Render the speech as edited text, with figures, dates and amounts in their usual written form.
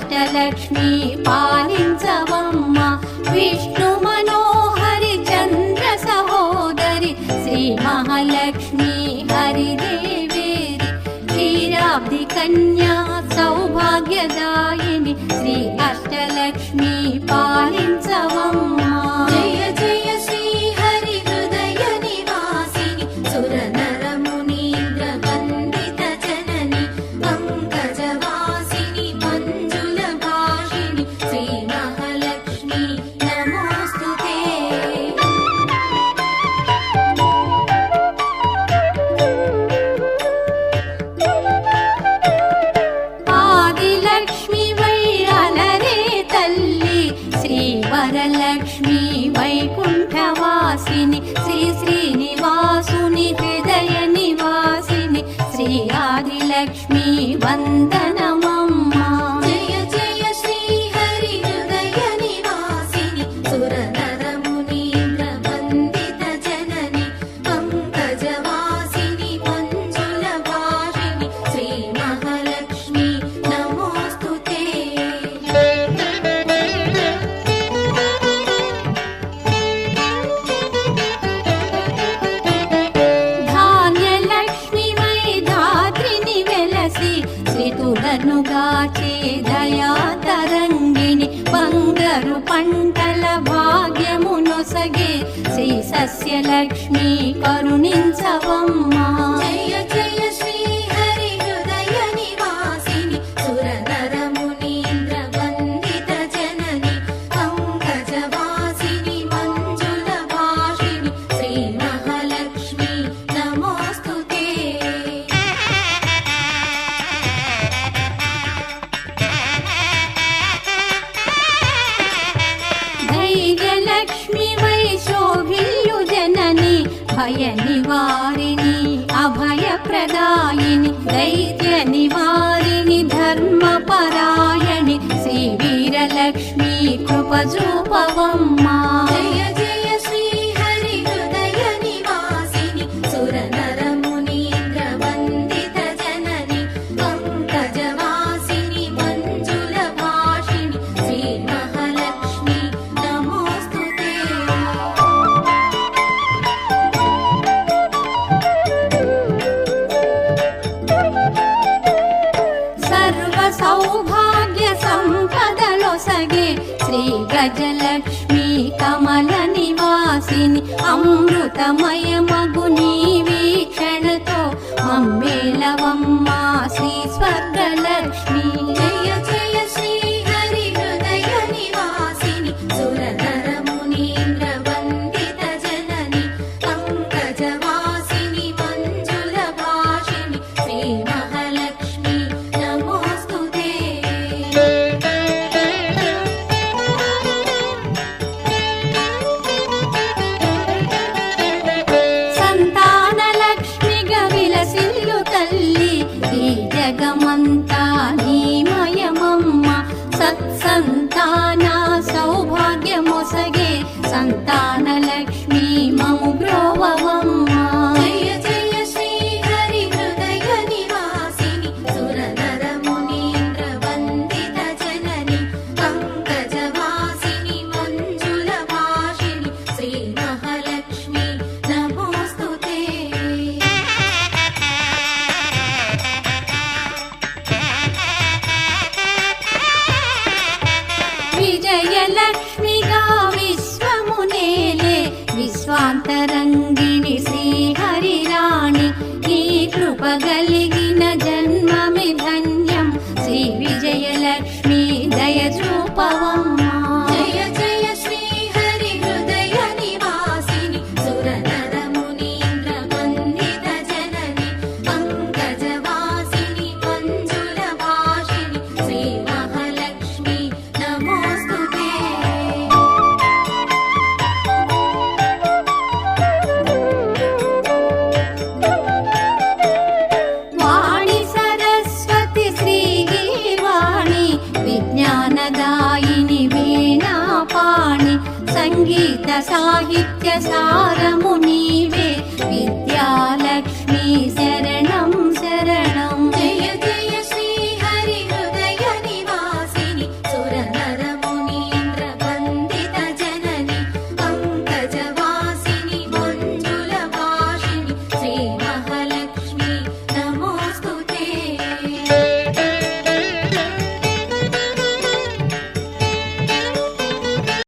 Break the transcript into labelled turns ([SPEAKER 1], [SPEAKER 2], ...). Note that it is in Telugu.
[SPEAKER 1] అష్టలక్ష్మి పాలించవమ్మ విష్ణు మనోహరి చంద్ర సహోదరి శ్రీ మహాలక్ష్మి హరిదేవేరి క్షీరాబ్ది కన్యా సౌభాగ్యదాయిని శ్రీ అష్టలక్ష్మి పాలించవమ్మ
[SPEAKER 2] జయ జయ శ్రీ హరి హృదయ నివాసిని సుర నర మునీంద్ర వందిత జనని పంకజవాసిని మంజుల భాషిని శ్రీ మహాలక్ష్మి నమోస్తుతే
[SPEAKER 1] ఆదిలక్ష్మి వైరలరే తల్లి శ్రీ వరలక్ష్మి వైకుంఠవాసిని శ్రీ శ్రీనివాసుని హృదయ నివాసిని శ్రీ ఆదిలక్ష్మి వందనమమ్మ
[SPEAKER 2] జయ జయ శ్రీ హరి హృదయ నివాసిని సుర నర మునీంద్ర వందిత జనని పంకజవాసిని మంజుల భాషిని శ్రీ మహాలక్ష్మి నమోస్తుతే
[SPEAKER 1] ధాన్యలక్ష్మి వైధాత్రిని వెలసి శ్రీతులను గాచే దయా తరంగిణి బంగారు పంటల భాగ్యమునొసగే శ్రీ సస్యలక్ష్మి కరుణించవమ్మ
[SPEAKER 2] జయ జయ శ్రీ హరి హృదయ నివాసిని సుర నర మునీంద్ర వందిత జనని పంకజవాసిని మంజుల భాషిని శ్రీ మహాలక్ష్మి నమోస్తుతే
[SPEAKER 1] ధైర్యలక్ష్మి వై శోభిల్యు జనని భయ నివారిణి అభయ ప్రదాయిని దైత్య నివారిణి ధర్మ పరాయణి శ్రీ వీరలక్ష్మి కృప చూపవమ్మ
[SPEAKER 2] జయ జయ శ్రీ హరి హృదయ నివాసిని సుర నర మునీంద్ర వందిత జనని పంకజవాసిని మంజుల భాషిని శ్రీ మహాలక్ష్మి నమోస్తుతే
[SPEAKER 1] సర్వ సౌభాగ్య సంపదలొసగే శ్రీ గజలక్ష్మి కమల నివాసిని అమృతమయమగు నీ వీక్షణతో మమ్మేలవమ్మ శ్రీ స్వర్గలక్ష్మి
[SPEAKER 2] జయ జయ శ్రీ హరి హృదయ నివాసిని సుర నర మునీంద్ర వందిత జనని పంకజవాసిని మంజుల భాషిని శ్రీ మహాలక్ష్మి నమోస్తుతే
[SPEAKER 1] సంతానలక్ష్మిగా విలసిల్లు తల్లి ఈ జగమంతా నీమయమమ్మ సత్సంతాన సౌభాగ్యమొసగే సంతానలక్ష్మి మము బ్రోవవమ్మ
[SPEAKER 2] జయ జయ శ్రీ హరి హృదయ నివాసిని సుర నర మునీంద్ర వందిత జనని పంకజవాసిని మంజుల భాషిని శ్రీ మహాలక్ష్మి నమోస్తుతే
[SPEAKER 1] విజయలక్ష్మిగా విశ్వమునేలే విశ్వాంతరంగిణి శ్రీహరిరాణి నీ కృప కలిగిన జన్మమి ధన్యం శ్రీ విజయలక్ష్మి దయ చూపవమ్మ
[SPEAKER 2] జయ జయ శ్రీ హరి హృదయ నివాసిని సుర నర మునీంద్ర వందిత జనని పంకజవాసిని మంజుల భాషిని శ్రీ మహాలక్ష్మి నమోస్తుతే
[SPEAKER 1] వాణి సరస్వతి శ్రీగీవాణి విజ్ఞానదాయిని వీణాపాణి సంగీత సాహిత్య సారము నీవే విద్యాలక్ష్మి శరణ